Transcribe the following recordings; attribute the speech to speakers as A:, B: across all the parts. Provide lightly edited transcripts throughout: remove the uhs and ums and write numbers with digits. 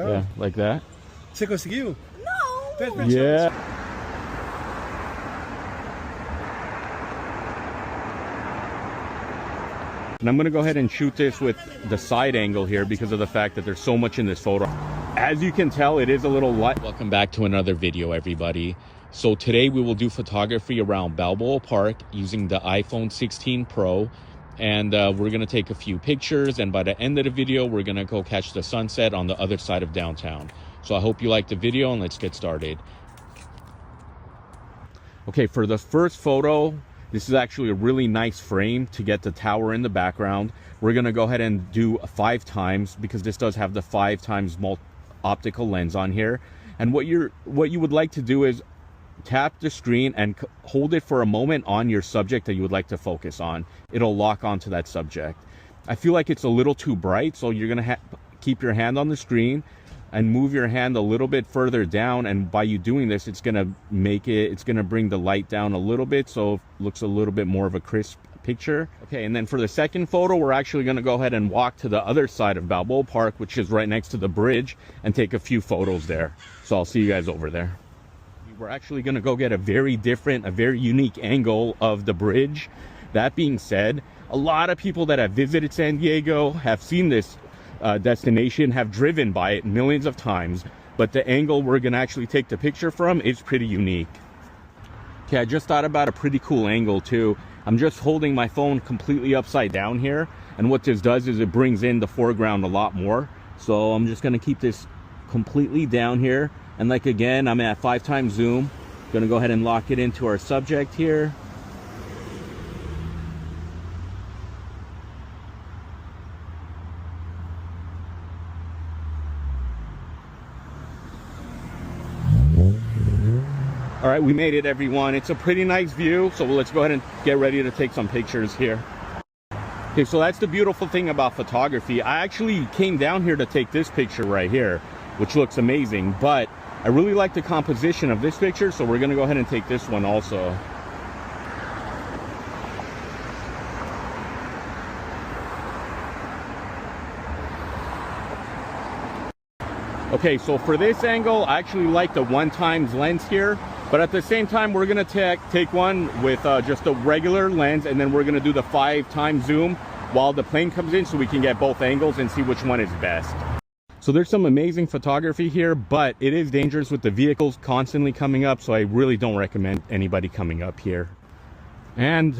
A: Yeah, like that.
B: Você conseguiu?
C: Não!
A: Yeah. And I'm gonna go ahead and shoot this with the side angle here because of the fact that there's so much in this photo. As you can tell, it is a little light. Welcome back to another video, everybody. So today we will do photography around Balboa Park using the iPhone 16 Pro. And we're gonna take a few pictures, and by the end of the video, we're gonna go catch the sunset on the other side of downtown. So I hope you like the video, and let's get started. Okay, for the first photo, this is actually a really nice frame to get the tower in the background. We're gonna go ahead and do 5 times because this does have the 5 times optical lens on here. And what you would like to do is tap the screen and hold it for a moment on your subject that you would like to focus on. It'll lock onto that subject. I feel like it's a little too bright, so you're gonna keep your hand on the screen and move your hand a little bit further down, and by you doing this, it's gonna bring the light down a little bit so it looks a little bit more of a crisp picture. Okay, and then for the second photo, we're actually gonna go ahead and walk to the other side of Balboa Park, which is right next to the bridge, and take a few photos there. So I'll see you guys over there. We're actually gonna go get a very unique angle of the bridge. That being said, a lot of people that have visited San Diego have seen this destination, have driven by it millions of times, but the angle we're gonna actually take the picture from is pretty unique. Okay, I just thought about a pretty cool angle too. I'm just holding my phone completely upside down here, and what this does is it brings in the foreground a lot more. So I'm just gonna keep this completely down here, and like again, I'm at 5 times zoom. Gonna go ahead and lock it into our subject here. All right, we made it, everyone. It's a pretty nice view, so let's go ahead and get ready to take some pictures here. Okay, so that's the beautiful thing about photography. I actually came down here to take this picture right here, which looks amazing, but I really like the composition of this picture, so we're gonna go ahead and take this one also. Okay, so for this angle, I actually like the 1 times lens here, but at the same time, we're gonna take one with just a regular lens, and then we're gonna do the 5 times zoom while the plane comes in so we can get both angles and see which one is best. So there's some amazing photography here, but it is dangerous with the vehicles constantly coming up, so I really don't recommend anybody coming up here. And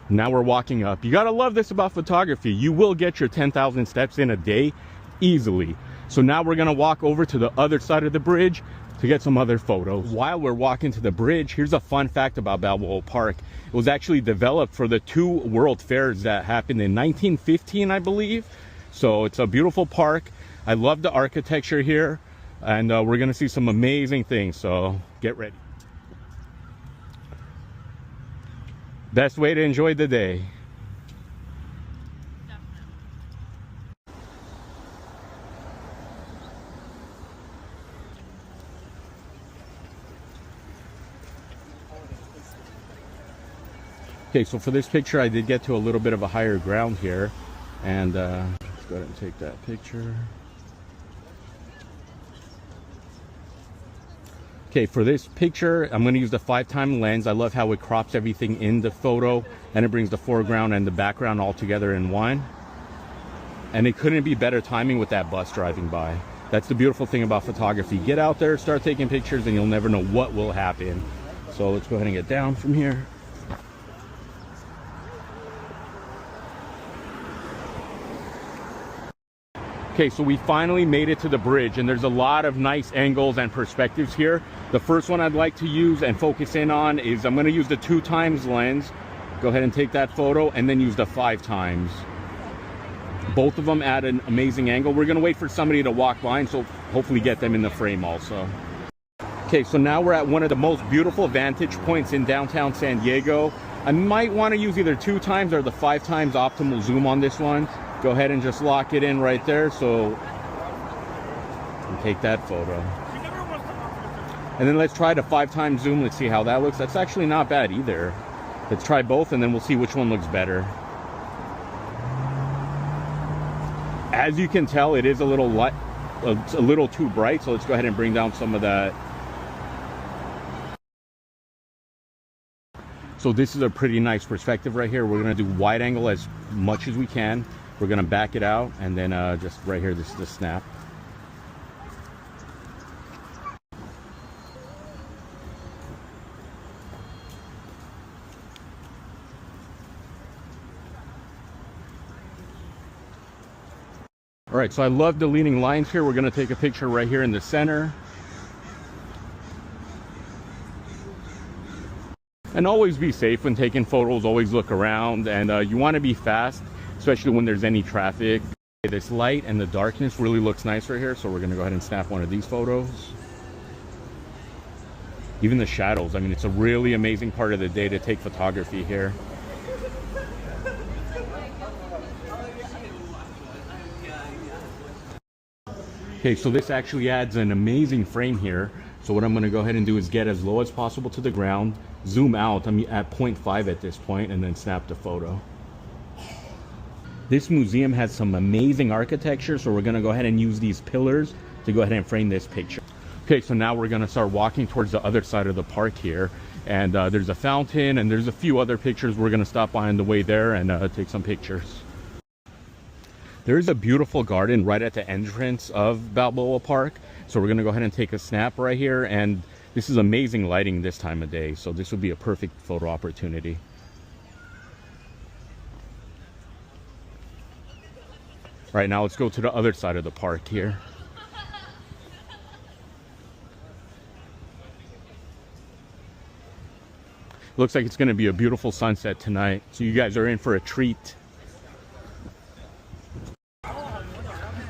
A: now we're walking up. You gotta love this about photography. You will get your 10,000 steps in a day easily. So now we're gonna walk over to the other side of the bridge to get some other photos. While we're walking to the bridge, here's a fun fact about Balboa Park. It was actually developed for the 2 World Fairs that happened in 1915, I believe. So it's a beautiful park. I love the architecture here, and we're gonna see some amazing things, so get ready. Best way to enjoy the day. Okay, so for this picture, I did get to a little bit of a higher ground here, and let's go ahead and take that picture. Okay, for this picture, I'm going to use the 5 times lens. I love how it crops everything in the photo, and it brings the foreground and the background all together in one. And it couldn't be better timing with that bus driving by. That's the beautiful thing about photography. Get out there, start taking pictures, and you'll never know what will happen. So let's go ahead and get down from here. Okay, so we finally made it to the bridge, and there's a lot of nice angles and perspectives here. The first one I'd like to use and focus in on is I'm going to use the 2 times lens. Go ahead and take that photo, and then use the 5 times. Both of them at an amazing angle. We're going to wait for somebody to walk by, and so hopefully get them in the frame also. Okay, so now we're at one of the most beautiful vantage points in downtown San Diego. I might want to use either 2 times or the 5 times optimal zoom on this one. Go ahead and just lock it in right there, so take that photo. And then let's try the 5 times zoom. Let's see how that looks. That's actually not bad either. Let's try both, and then we'll see which one looks better. As you can tell, it is a little light. it's a little too bright, so let's go ahead and bring down some of that. So this is a pretty nice perspective right here. We're gonna do wide angle as much as we can. We're gonna back it out, and then just right here, this is the snap. All right, so I love the leaning lines here. We're gonna take a picture right here in the center. And always be safe when taking photos, always look around, and you wanna be fast, especially when there's any traffic. This light and the darkness really looks nice right here, so we're gonna go ahead and snap one of these photos. Even the shadows, I mean, it's a really amazing part of the day to take photography here. Okay, so this actually adds an amazing frame here. So what I'm gonna go ahead and do is get as low as possible to the ground, zoom out, I'm at 0.5 at this point, and then snap the photo. This museum has some amazing architecture, so we're gonna go ahead and use these pillars to go ahead and frame this picture. Okay, so now we're gonna start walking towards the other side of the park here. And there's a fountain, and there's a few other pictures. We're gonna stop by on the way there and take some pictures. There is a beautiful garden right at the entrance of Balboa Park. So we're gonna go ahead and take a snap right here. And this is amazing lighting this time of day. So this would be a perfect photo opportunity. All right, now let's go to the other side of the park here. Looks like it's gonna be a beautiful sunset tonight. So you guys are in for a treat.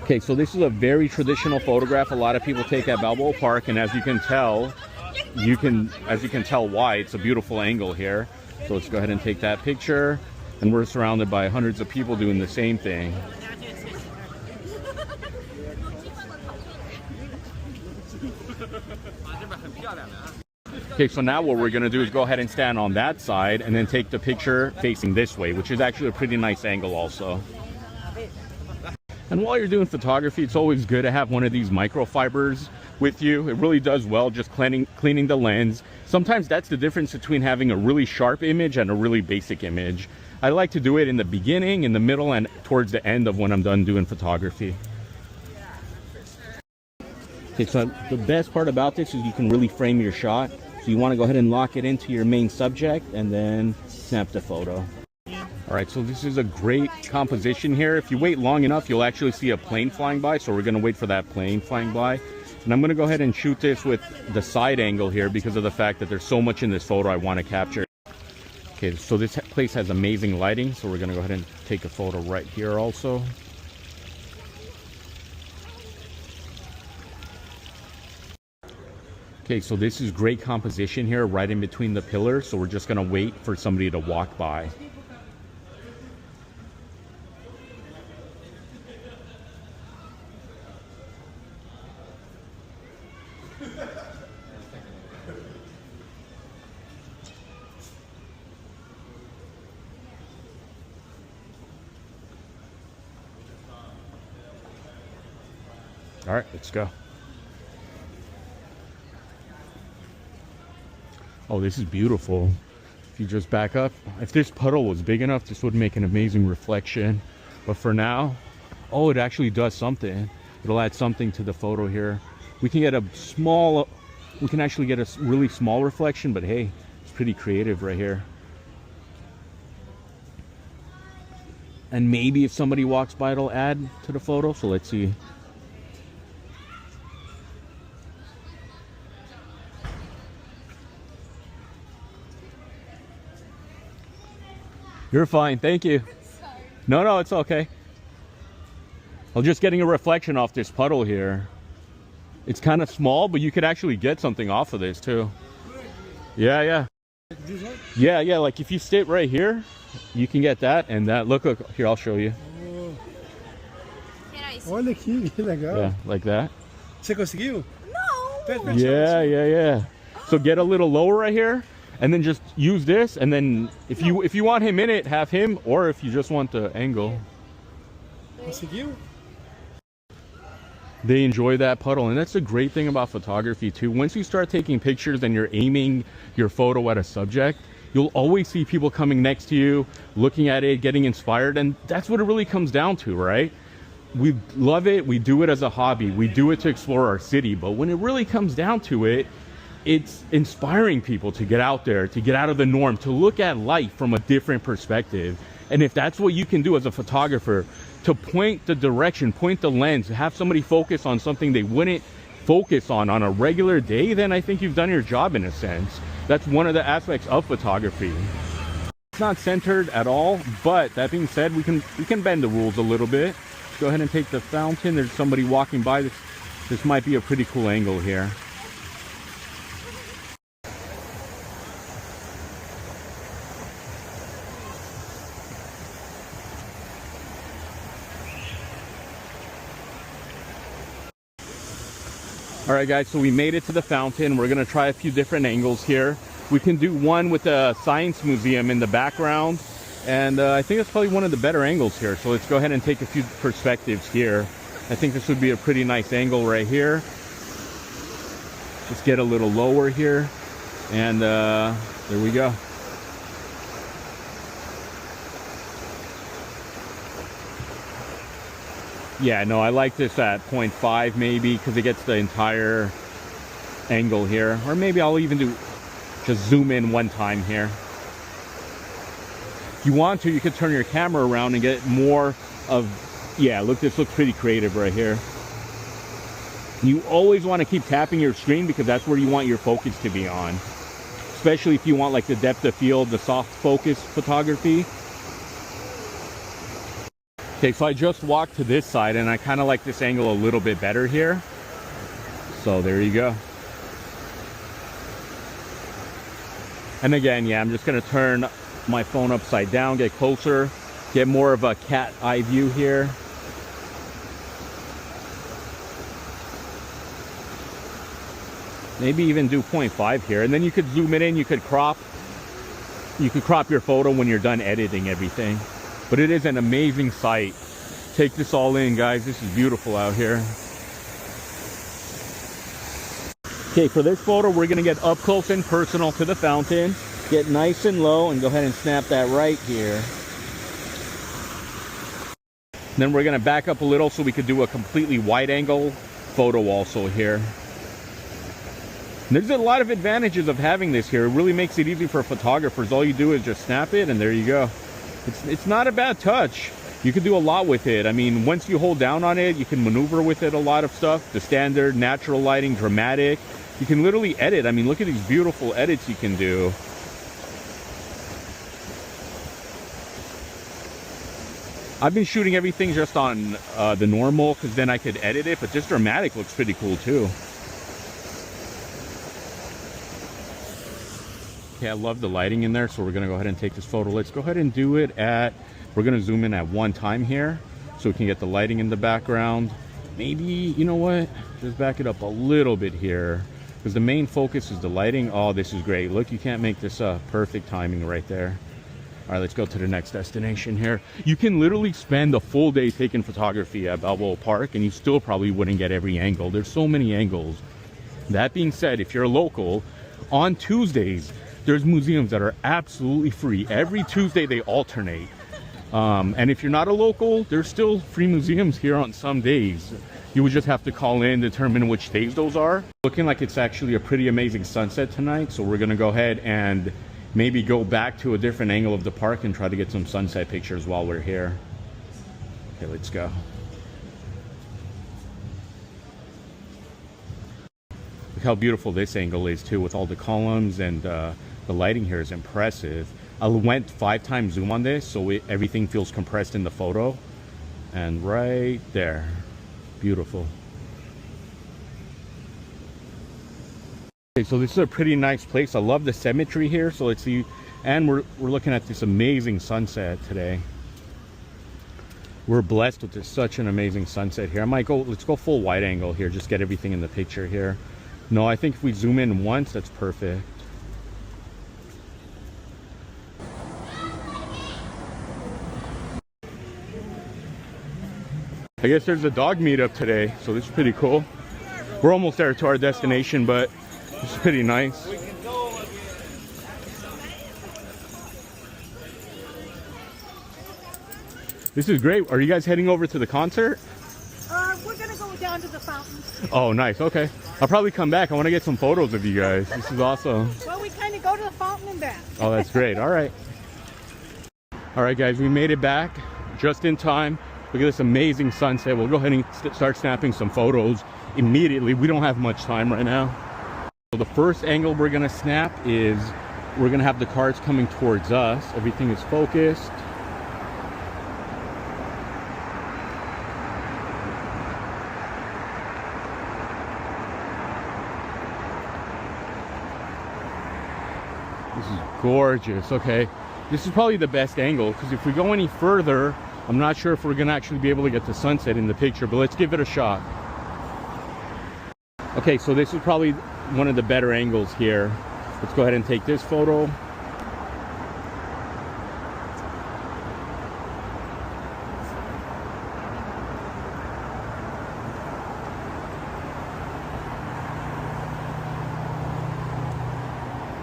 A: Okay, so this is a very traditional photograph a lot of people take at Balboa Park, and as you can tell why, it's a beautiful angle here. So let's go ahead and take that picture, and we're surrounded by hundreds of people doing the same thing. Okay, so now what we're gonna do is go ahead and stand on that side and then take the picture facing this way, which is actually a pretty nice angle also. And while you're doing photography, it's always good to have one of these microfibers with you. It really does well just cleaning the lens. Sometimes that's the difference between having a really sharp image and a really basic image. I like to do it in the beginning, in the middle, and towards the end of when I'm done doing photography. Okay, so the best part about this is you can really frame your shot. So you want to go ahead and lock it into your main subject and then snap the photo. All right, so this is a great composition here. If you wait long enough, you'll actually see a plane flying by. So we're gonna wait for that plane flying by. And I'm gonna go ahead and shoot this with the side angle here because of the fact that there's so much in this photo I wanna capture. Okay, so this place has amazing lighting. So we're gonna go ahead and take a photo right here also. Okay, so this is great composition here right in between the pillars. So we're just gonna wait for somebody to walk by. All right, let's go. Oh, this is beautiful. If you just back up, if this puddle was big enough, this would make an amazing reflection. But for now, oh, it actually does something. It'll add something to the photo here. We can actually get a really small reflection, but hey, it's pretty creative right here. And maybe if somebody walks by, it'll add to the photo. So let's see. You're fine, thank you.
B: Sorry.
A: No, it's okay. I'm just getting a reflection off this puddle here. It's kind of small, but you could actually get something off of this too. Yeah. Yeah, like if you sit right here, you can get that and that. Look, here, I'll show you.
C: Olha aqui, que legal.
A: Yeah, like that.
C: Você conseguiu?
B: No.
A: Yeah. So get a little lower right here. And then just use this, and then if you want him in it, have him, or if you just want the angle.
C: Conseguiu?
A: They enjoy that puddle, and that's the great thing about photography too. Once you start taking pictures and you're aiming your photo at a subject, you'll always see people coming next to you, looking at it, getting inspired, and that's what it really comes down to, right? We love it, we do it as a hobby, we do it to explore our city, but when it really comes down to it, it's inspiring people to get out there, to get out of the norm, to look at life from a different perspective. And if that's what you can do as a photographer, to point the direction, point the lens, have somebody focus on something they wouldn't focus on a regular day, then I think you've done your job in a sense. That's one of the aspects of photography. It's not centered at all, but that being said, we can bend the rules a little bit. Let's go ahead and take the fountain. There's somebody walking by. This might be a pretty cool angle here. All right, guys, so we made it to the fountain. We're gonna try a few different angles here. We can do one with the science museum in the background, and I think that's probably one of the better angles here. So let's go ahead and take a few perspectives here. I think this would be a pretty nice angle right here. Just get a little lower here, and there we go. Yeah, no, I like this at 0.5 maybe, because it gets the entire angle here. Or maybe I'll even just zoom in one time here. If you want to, you could turn your camera around and get more of, yeah, look, this looks pretty creative right here. You always want to keep tapping your screen because that's where you want your focus to be on. Especially if you want like the depth of field, the soft focus photography. Okay, so I just walked to this side and I kind of like this angle a little bit better here. So there you go. And again, yeah, I'm just gonna turn my phone upside down, get closer, get more of a cat eye view here. Maybe even do 0.5 here. And then you could zoom it in, you could crop your photo when you're done editing everything. But it is an amazing sight. Take this all in, guys. This is beautiful out here. Okay, for this photo, we're gonna get up close and personal to the fountain. Get nice and low and go ahead and snap that right here. Then we're gonna back up a little so we could do a completely wide angle photo also here. And there's a lot of advantages of having this here. It really makes it easy for photographers. All you do is just snap it and there you go. It's not a bad touch. You can do a lot with it. I mean, once you hold down on it, you can maneuver with it a lot of stuff. The standard, natural lighting, dramatic. You can literally edit. I mean, look at these beautiful edits you can do. I've been shooting everything just on the normal because then I could edit it, but this dramatic looks pretty cool too. Okay, I love the lighting in there, so we're gonna go ahead and take this photo. Let's go ahead and do it at, we're gonna zoom in at one time here so we can get the lighting in the background. Maybe, you know what? Just back it up a little bit here because the main focus is the lighting. Oh, this is great. Look, you can't make this perfect timing right there. All right, let's go to the next destination here. You can literally spend a full day taking photography at Balboa Park and you still probably wouldn't get every angle. There's so many angles. That being said, if you're local, on Tuesdays, there's museums that are absolutely free. Every Tuesday they alternate. And if you're not a local, there's still free museums here on some days. You would just have to call in, determine which days those are. Looking like it's actually a pretty amazing sunset tonight, so we're gonna go ahead and maybe go back to a different angle of the park and try to get some sunset pictures while we're here. Okay, let's go. Look how beautiful this angle is too, with all the columns, and the lighting here is impressive. I went 5 times zoom on this, so everything feels compressed in the photo. And right there, beautiful. Okay, so this is a pretty nice place. I love the symmetry here. So let's see, and we're looking at this amazing sunset today. We're blessed with such an amazing sunset here. I might go, let's go full wide angle here, just get everything in the picture here. No, I think if we zoom in once, that's perfect. I guess there's a dog meetup today, so this is pretty cool. We're almost there to our destination, but this is pretty nice. This is great. Are you guys heading over to the concert?
B: We're gonna go down to the fountain.
A: Oh, nice. Okay. I'll probably come back. I want to get some photos of you guys. This is awesome.
B: Well, we kind of go to the fountain and back.
A: Oh, that's great. All right. All right, guys, we made it back just in time. Look at this amazing sunset. We'll go ahead and start snapping some photos immediately. We don't have much time right now. So the first angle we're going to snap is we're going to have the cars coming towards us. Everything is focused. This is gorgeous. Okay, this is probably the best angle because if we go any further, I'm not sure if we're gonna actually be able to get the sunset in the picture, but let's give it a shot. Okay, so this is probably one of the better angles here. Let's go ahead and take this photo.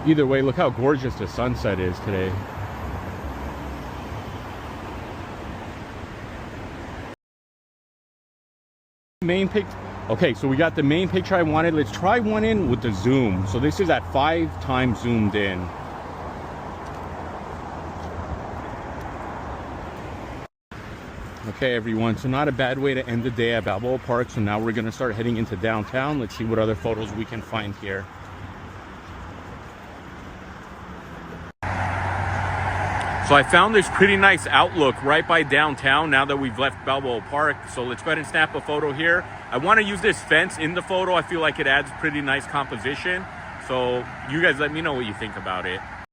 A: Either way, look how gorgeous the sunset is today. Main pic. Okay, so we got the main picture I wanted. Let's try one in with the zoom. So this is at 5 times zoomed in. Okay, everyone, so not a bad way to end the day at Balboa Park. So now we're gonna start heading into downtown. Let's see what other photos we can find here. So I found this pretty nice outlook right by downtown now that we've left Balboa Park. So let's go ahead and snap a photo here. I want to use this fence in the photo. I feel like it adds pretty nice composition. So you guys let me know what you think about it.